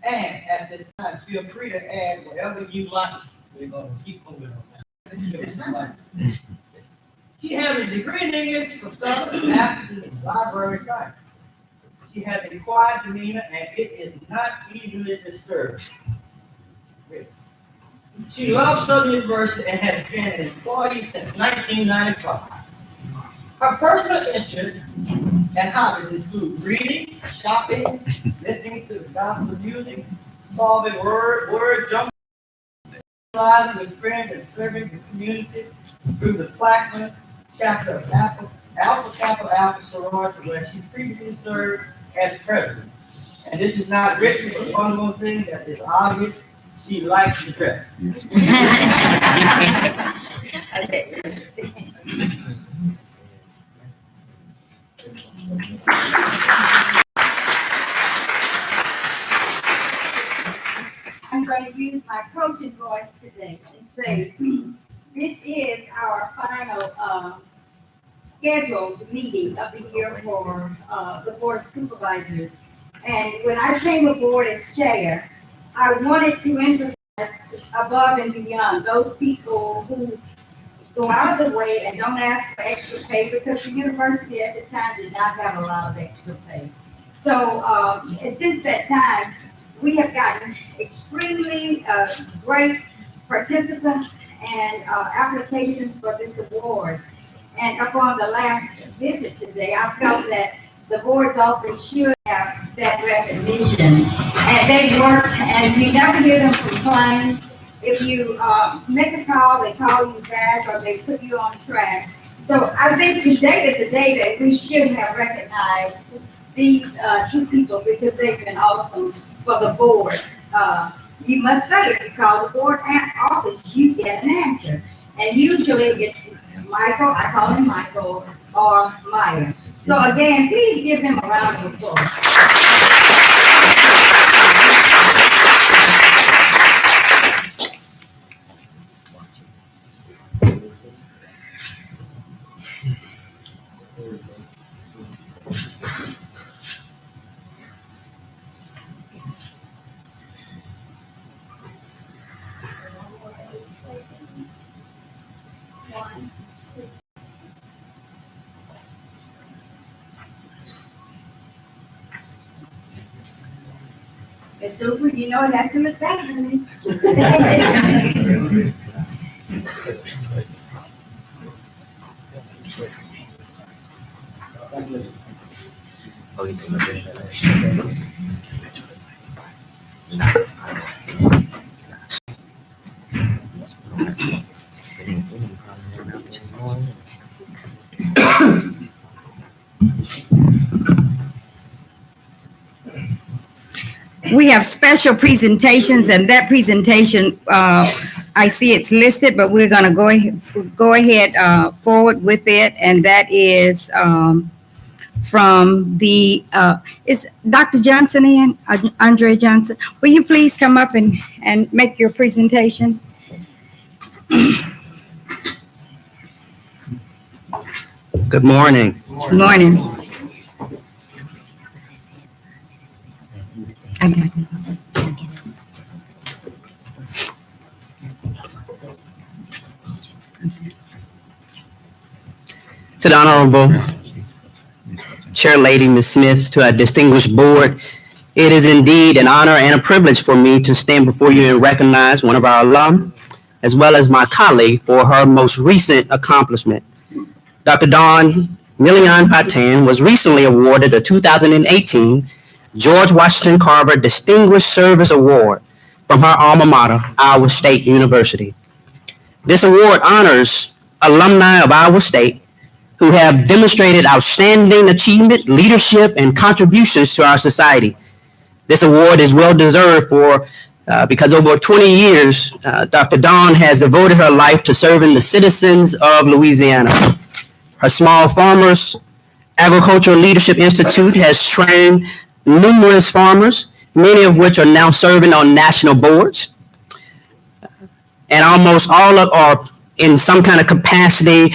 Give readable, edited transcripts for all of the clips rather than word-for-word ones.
And at this time, feel free to add whatever you like. We're going to keep moving on now. She has a degree in English from Southern Master's in Library Science. She has a quiet demeanor and it is not easily disturbed. She loves Southern University and has been an employee since 1995. Her personal interests and hobbies include reading, shopping, listening to the gospel music, solving word jump, socializing with friends, and serving the community through the Plaquemine chapter of Alpha Kappa sorority, where she previously served as president. And this is not written for fundamental things that is obvious. She likes to dress. I'm going to use my coaching voice today and say, this is our final scheduled meeting of the year for the Board of Supervisors. And when I came aboard as chair, I wanted to emphasize above and beyond those people who go out of the way and don't ask for extra pay, because the university at the time did not have a lot of extra pay. So since that time, we have gotten extremely great participants and applications for this award. And upon the last visit today, I felt that the board's office should have that recognition. And they worked, and you never hear them complain. If you make a call, they call you back or they put you on track. So I think today is the day that we should have recognized these two people, because they've been awesome for the board. You must say, if you call the board office, you get an answer. And usually it's Michael, I call him Michael, or Maya. So again, please give them a round of applause. It's super, you know, that's in the back. We have special presentations, and that presentation, I see it's listed, but we're going to go ahead forward with it, and that is from the, is Dr. Johnson in? Andre Johnson? Will you please come up and make your presentation? Good morning. Good morning. I got it. To the Honorable Chair Lady Ms. Smith, to our distinguished board, it is indeed an honor and a privilege for me to stand before you and recognize one of our alum, as well as my colleague, for her most recent accomplishment. Dr. Dawn Milian-Parton was recently awarded the 2018 George Washington Carver Distinguished Service Award from her alma mater, Iowa State University. This award honors alumni of Iowa State who have demonstrated outstanding achievement, leadership, and contributions to our society. This award is well deserved because over 20 years, Dr. Dawn has devoted her life to serving the citizens of Louisiana. Her Small Farmers Agricultural Leadership Institute has trained numerous farmers, many of which are now serving on national boards. And almost all are in some kind of capacity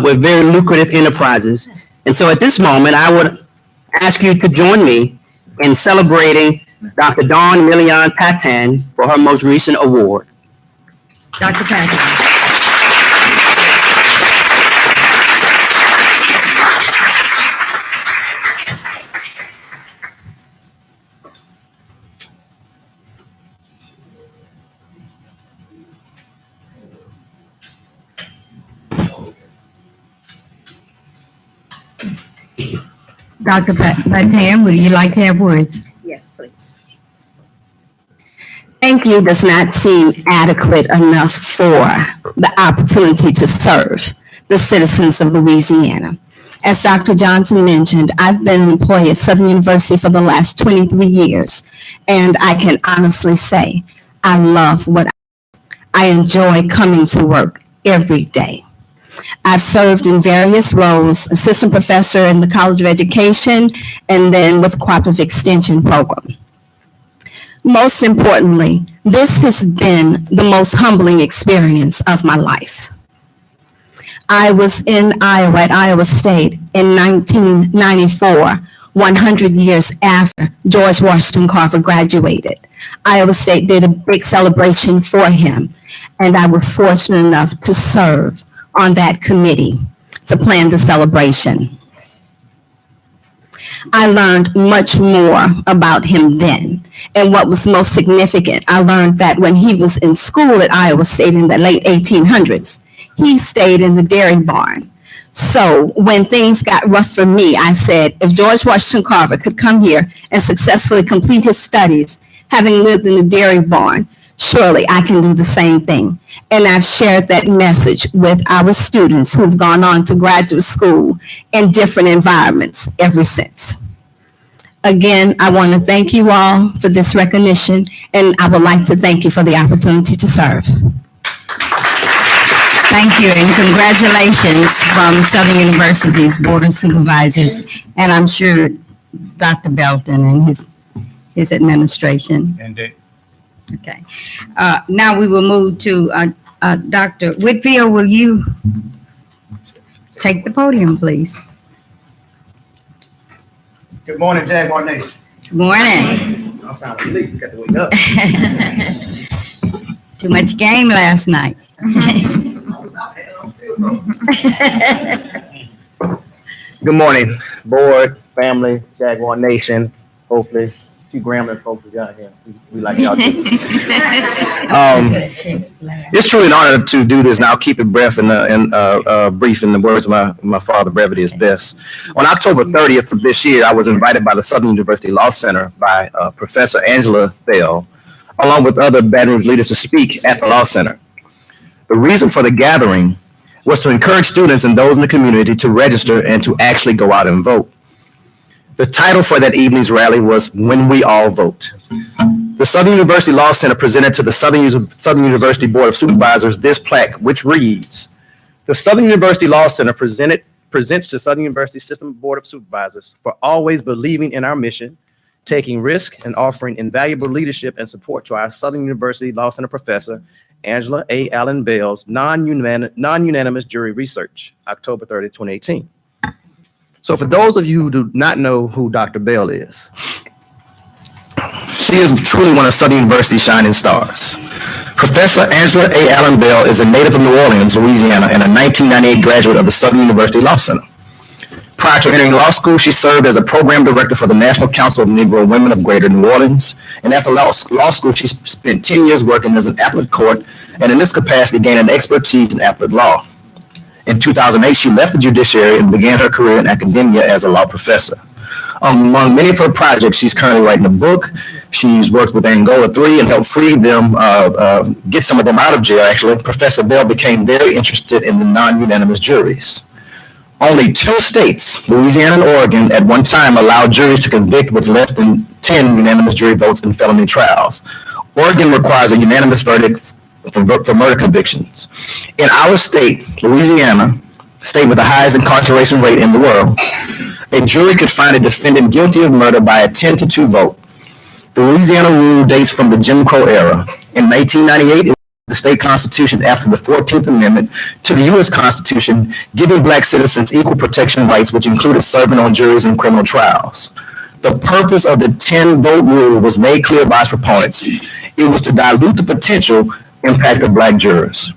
with very lucrative enterprises. And so at this moment, I would ask you to join me in celebrating Dr. Dawn Milian-Parton for her most recent award. Dr. Patton. Dr. Patton, would you like to have words? Yes, please. Thank you does not seem adequate enough for the opportunity to serve the citizens of Louisiana. As Dr. Johnson mentioned, I've been an employee of Southern University for the last 23 years, and I can honestly say I love what I enjoy coming to work every day. I've served in various roles, assistant professor in the College of Education, and then with Cooperative Extension Program. Most importantly, this has been the most humbling experience of my life. I was in Iowa at Iowa State in 1994, 100 years after George Washington Carver graduated. Iowa State did a big celebration for him, and I was fortunate enough to serve on that committee to plan the celebration. I learned much more about him then. And what was most significant, I learned that when he was in school at Iowa State in the late 1800s, he stayed in the dairy barn. So when things got rough for me, I said, if George Washington Carver could come here and successfully complete his studies, having lived in the dairy barn, surely I can do the same thing. And I've shared that message with our students who've gone on to graduate school in different environments ever since. Again, I want to thank you all for this recognition, and I would like to thank you for the opportunity to serve. Thank you, and congratulations from Southern University's Board of Supervisors, and I'm sure Dr. Belton and his administration. Indeed. Okay. Now we will move to Dr. Whitfield. Will you take the podium, please? Good morning, Jaguar Nation. Good morning. I sound relieved. Got to wake up. Too much game last night. Good morning, board, family, Jaguar Nation. Hopefully, a few Grambling folks got here. We like y'all too. It's truly an honor to do this, and I'll keep it brief and brief. In the words of my father, brevity is best. On October 30th of this year, I was invited by the Southern University Law Center by Professor Angela Bell, along with other Baton Rouge leaders, to speak at the Law Center. The reason for the gathering was to encourage students and those in the community to register and to actually go out and vote. The title for that evening's rally was When We All Vote. The Southern University Law Center presented to the Southern University Board of Supervisors this plaque, which reads, the Southern University Law Center presents to Southern University System Board of Supervisors for always believing in our mission, taking risk, and offering invaluable leadership and support to our Southern University Law Center professor, Angela A. Allen Bell's non-unanimous jury research, October 30, 2018. So for those of you who do not know who Dr. Bell is, she is truly one of Southern University's shining stars. Professor Angela A. Allen Bell is a native of New Orleans, Louisiana, and a 1998 graduate of the Southern University Law Center. Prior to entering law school, she served as a program director for the National Council of Negro Women of Greater New Orleans. And after law school, she spent 10 years working as an appellate court, and in this capacity gained an expertise in appellate law. In 2008, she left the judiciary and began her career in academia as a law professor. Among many of her projects, she's currently writing a book. She's worked with Angola 3 and helped free them, get some of them out of jail, actually. Professor Bell became very interested in the non-unanimous juries. Only 2 states, Louisiana and Oregon, at one time allowed juries to convict with less than 10 unanimous jury votes in felony trials. Oregon requires a unanimous verdict for murder convictions. In our state, Louisiana, state with the highest incarceration rate in the world, a jury could find a defendant guilty of murder by a 10-2 vote. The Louisiana rule dates from the Jim Crow era. In 1998, it was the state constitution after the 14th Amendment to the U.S. Constitution, giving Black citizens equal protection rights, which included serving on juries in criminal trials. The purpose of the 10-vote rule was made clear by its proponents. It was to dilute the potential impact of Black jurors.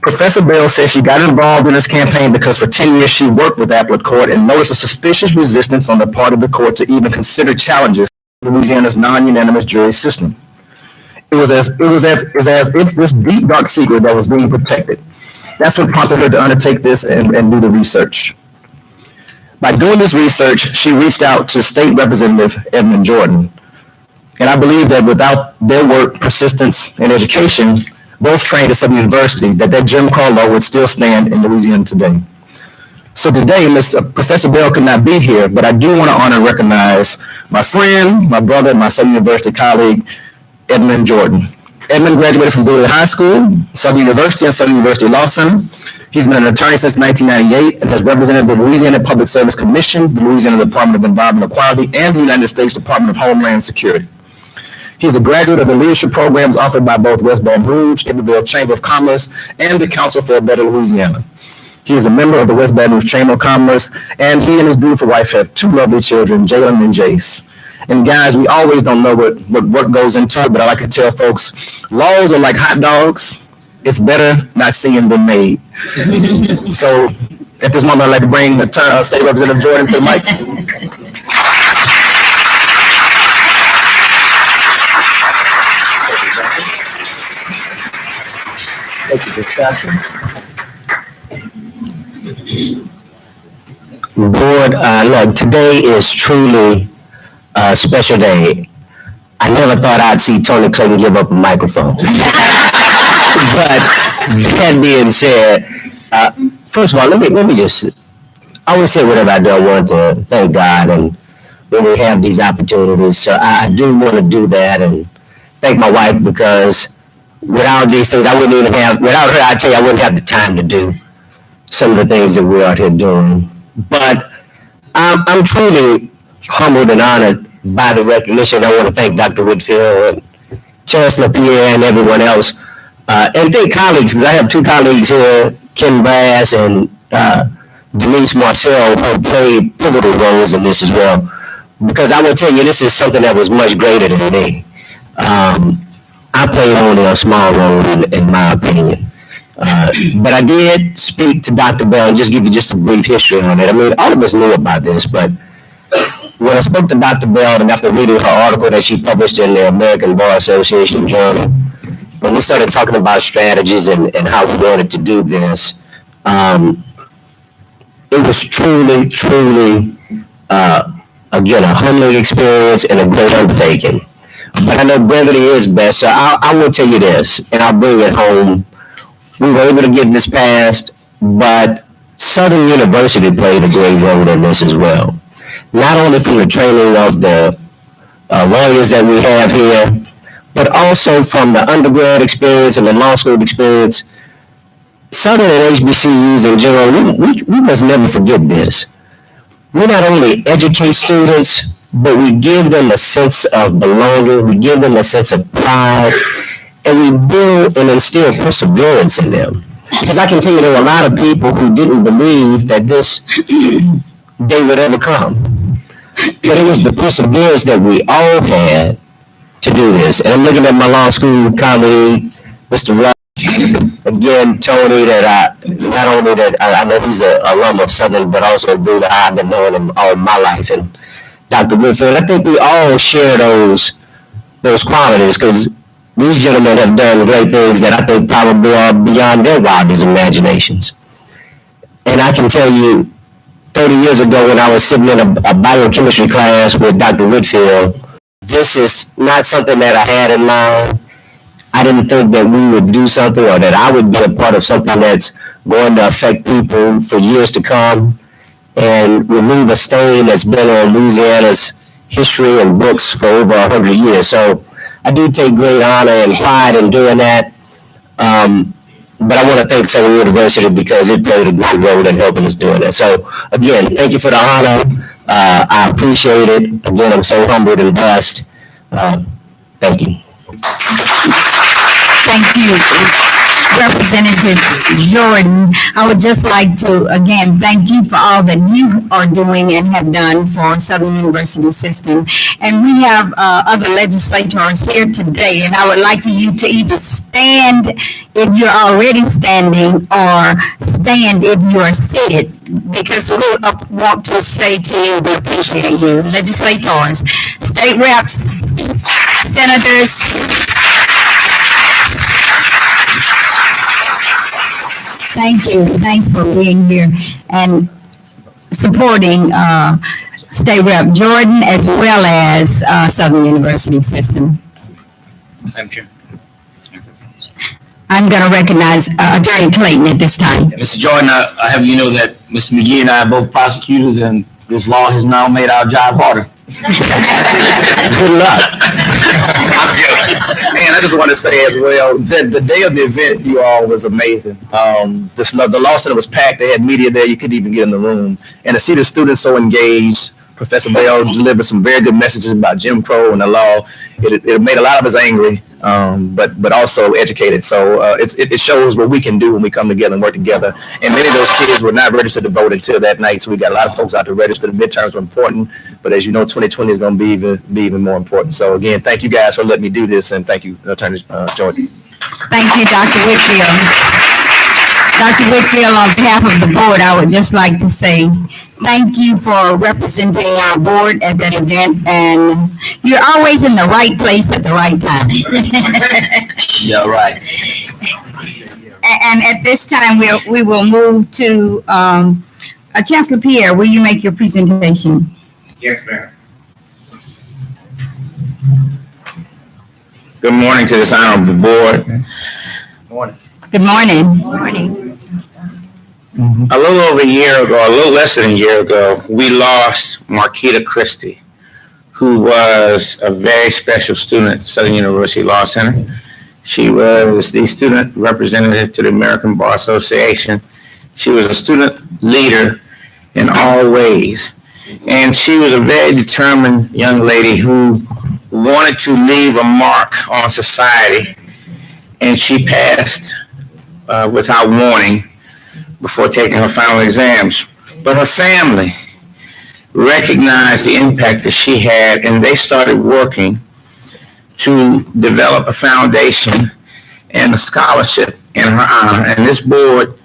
Professor Bell said she got involved in this campaign because for 10 years she worked with appellate court and noticed a suspicious resistance on the part of the court to even consider challenges to Louisiana's non-unanimous jury system. It was as if this deep, dark secret that was being protected. That's what prompted her to undertake this and do the research. By doing this research, she reached out to State Representative Edmund Jordan. And I believe that without their work, persistence, and education, both trained at Southern University, that Jim Crow law would still stand in Louisiana today. So today, Professor Bell could not be here, but I do want to honor and recognize my friend, my brother, my Southern University colleague, Edmund Jordan. Edmund graduated from Dooley High School, Southern University, and Southern University Law Center. He's been an attorney since 1998 and has represented the Louisiana Public Service Commission, the Louisiana Department of Environmental Quality, and the United States Department of Homeland Security. He is a graduate of the leadership programs offered by both West Baton Rouge, Iberville Chamber of Commerce, and the Council for a Better Louisiana. He is a member of the West Baton Rouge Chamber of Commerce, and he and his beautiful wife have two lovely children, Jalen and Jace. And guys, we always don't know what goes into it, but I like to tell folks, laws are like hot dogs. It's better not seeing them made. So at this moment, I'd like to bring State Representative Jordan to the mic. Board, look, today is truly a special day. I never thought I'd see Tony Clayton give up a microphone. But that being said, first of all, let me just, I always say whatever I do, I want to thank God, and when we have these opportunities, so I do want to do that and thank my wife, because without these things, I wouldn't even have, without her, I tell you, I wouldn't have the time to do some of the things that we're out here doing. But I'm truly humbled and honored by the recognition. I want to thank Dr. Whitfield and Chancellor Pierre and everyone else. And thank colleagues, because I have two colleagues here, Ken Bass and Denise Marcel, who played pivotal roles in this as well. Because I will tell you, this is something that was much greater than me. I played only a small role in my opinion. But I did speak to Dr. Bell and just give you just a brief history on it. I mean, all of us knew about this, but when I spoke to Dr. Bell and after reading her article that she published in the American Bar Association Journal, when we started talking about strategies and how we wanted to do this, it was truly, again, a humbling experience and a great undertaking. But I know brevity is best, so I will tell you this, and I'll bring it home. We were able to get this passed, but Southern University played a great role in this as well. Not only from the training of the lawyers that we have here, but also from the undergrad experience and the law school experience. Southern and HBCUs in general, we must never forget this. We not only educate students, but we give them a sense of belonging, we give them a sense of pride, and we build and instill perseverance in them. Because I can tell you there were a lot of people who didn't believe that this day would ever come. But it was the perseverance that we all had to do this. And I'm looking at my law school colleague, Mr. Rush, again, Tony, that not only that I know he's an alum of Southern, but also Buddha. I've been knowing him all my life. And Dr. Whitfield, I think we all share those qualities, because these gentlemen have done great things that I think probably are beyond their wildest imaginations. And I can tell you, 30 years ago when I was sitting in a biochemistry class with Dr. Whitfield, this is not something that I had in mind. I didn't think that we would do something or that I would be a part of something that's going to affect people for years to come and remove a stain that's been on Louisiana's history and books for over 100 years. So I do take great honor and pride in doing that. But I want to thank Southern University because it played a great role in helping us doing that. So again, thank you for the honor. I appreciate it. Again, I'm so humbled and blessed. Thank you. Thank you. Representative Jordan, I would just like to, again, thank you for all that you are doing and have done for Southern University System. And we have other legislators here today, and I would like for you to either stand if you're already standing or stand if you are seated, because we want to say to you, we appreciate you. Legislators, state reps, senators, thank you. Thanks for being here and supporting State Rep Jordan as well as Southern University System. Madam Chair. I'm going to recognize Attorney Clayton at this time. Mr. Jordan, I have you know that Mr. McGee and I are both prosecutors, and this law has now made our job harder. Good luck. And I just want to say as well, the day of the event, you all was amazing. The law center was packed. They had media there. You couldn't even get in the room. And to see the students so engaged, Professor Bell delivered some very good messages about Jim Crow and the law. It made a lot of us angry, but also educated. So it shows what we can do when we come together and work together. And many of those kids were not registered to vote until that night. So we got a lot of folks out to register. The midterms were important, but as you know, 2020 is going to be even more important. So again, thank you guys for letting me do this, and thank you, Attorney Jordan. Thank you, Dr. Whitfield. Dr. Whitfield, on behalf of the board, I would just like to say thank you for representing our board at that event, and you're always in the right place at the right time. Yeah, right. And at this time, we will move to Chancellor Pierre. Will you make your presentation? Yes, ma'am. Good morning to this honorable board. Morning. Good morning. A little over a year ago, a little less than a year ago, we lost Marquita Christie, who was a very special student at Southern University Law Center. She was the student representative to the American Bar Association. She was a student leader in all ways. And she was a very determined young lady who wanted to leave a mark on society. And she passed without warning before taking her final exams. But her family recognized the impact that she had, and they started working to develop a foundation and a scholarship in her honor. And this board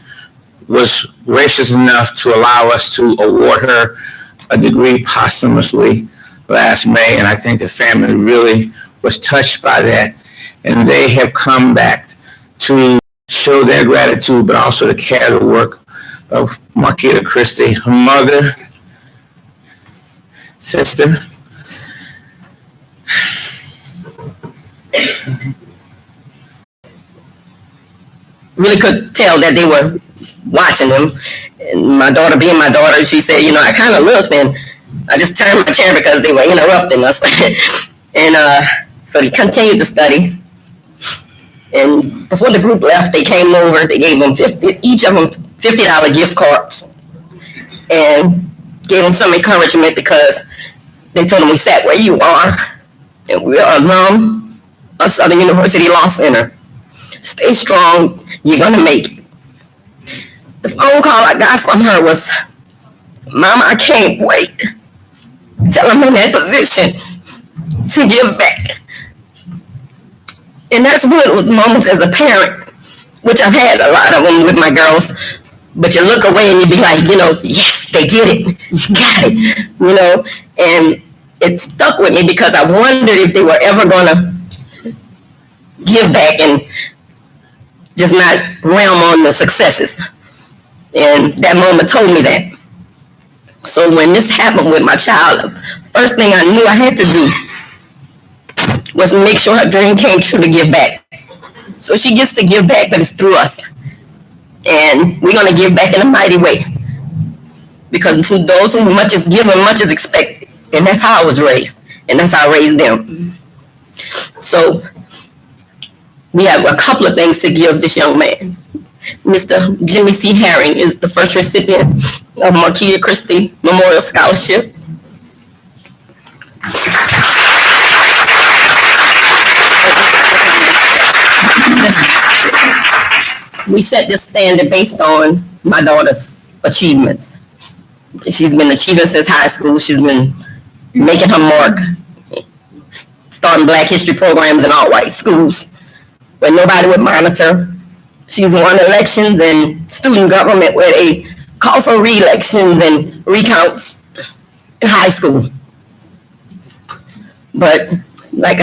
was gracious enough to allow us to award her a degree posthumously last May, and I think the family really was touched by that. And they have come back to show their gratitude, but also to carry the work of Marquita Christie, her mother, sister. Really could tell that they were watching them. And my daughter, being my daughter, she said, I kind of looked and I just turned my chair because they were interrupting us. And so they continued to study. And before the group left, they came over. They gave them each of them $50 gift cards, and gave them some encouragement because they told them we sat where you are, and we are alum of Southern University Law Center. Stay strong. You're gonna make it. The phone call I got from her was, "Mama, I can't wait till I'm in that position to give back." And that's one of those moments as a parent, which I've had a lot of them with my girls, but you look away and you be like, yes, they get it. You got it, and it stuck with me because I wondered if they were ever going to give back and just not realm on the successes. And that moment told me that. So when this happened with my child, first thing I knew I had to do was make sure her dream came true to give back. So she gets to give back, but it's through us. And we're going to give back in a mighty way. Because to those who much is given, much is expected. And that's how I was raised. And that's how I raised them. So we have a couple of things to give this young man. Mr. Jimmy C. Herring is the first recipient of Marquita Christie Memorial Scholarship. we set this standard based on my daughter's achievements. She's been achieving since high school. She's been making her mark, starting Black History programs in all white schools where nobody would monitor. She's won elections and student government where they call for re-elections and recounts in high school. But like